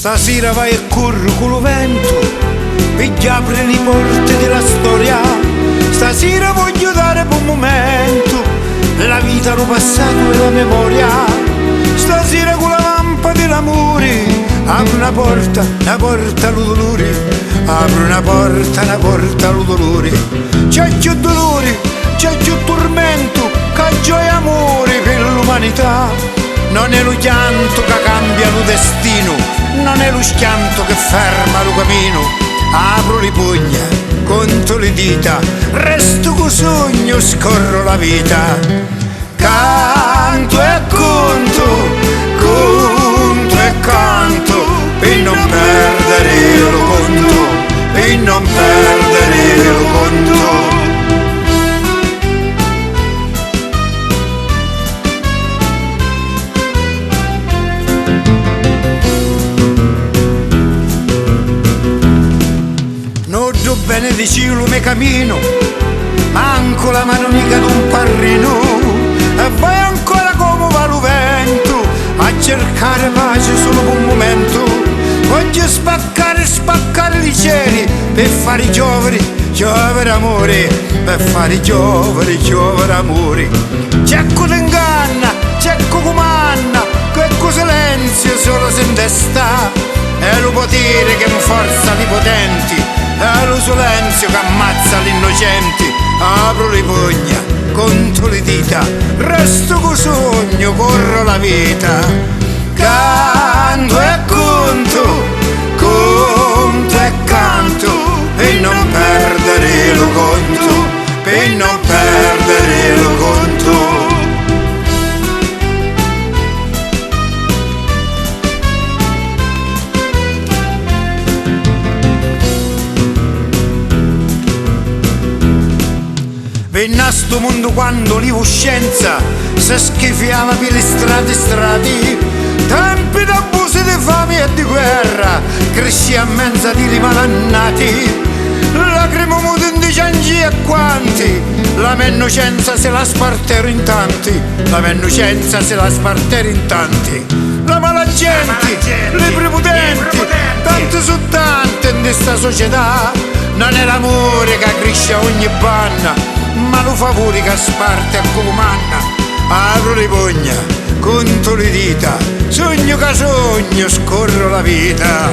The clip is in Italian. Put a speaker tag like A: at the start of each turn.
A: Stasera vai e corro con lo vento e gli apre le porte della storia. Stasera voglio dare buon momento, la vita, lo passato e la memoria. Stasera con la lampa dell'amore apro una porta allo dolore. Apro una porta allo dolore. C'è più dolore, c'è più tormento, che gioia e amore per l'umanità. Non è lo pianto che cambia lo destino, non è lo schianto che ferma lo cammino. Apro le pugna, conto le dita, resto co sogno, scorro la vita. Canto e conto, conto e canto, per non perdere lo conto, per non perdere lo conto. Bene di cielo me cammino, manco la mano mica d'un parrino, e vai ancora come va lo vento a cercare pace solo per un momento. Voglio spaccare i cieli per fare giovere amore, per fare giovere amore. C'è co t'inganna, c'è co comanna, che co silenzio solo se in testa, è lo potere che forza i potenti, è lo silenzio che ammazza gli innocenti. Apro le pugna, conto le dita, resto co sogno, corro la vita. Canto e conto, conto e canto, per non perdere lo conto, per non perdere lo conto. Venna a sto mondo quando l'ivoscenza si schifiava per le strade, tempi d'abusi, di fame e di guerra, cresci a mezza di malannati, lacrime muti di ciangi e quanti, la mia innocenza se la spartero in tanti, la mia innocenza se la spartero in tanti. La malagenti, le prepotenti, tante su tante in questa società, non è l'amore che cresce a ogni panna, ma lo favore che sparte a comanna. Apro le pugna, conto le dita, sogno che sogno, scorro la vita.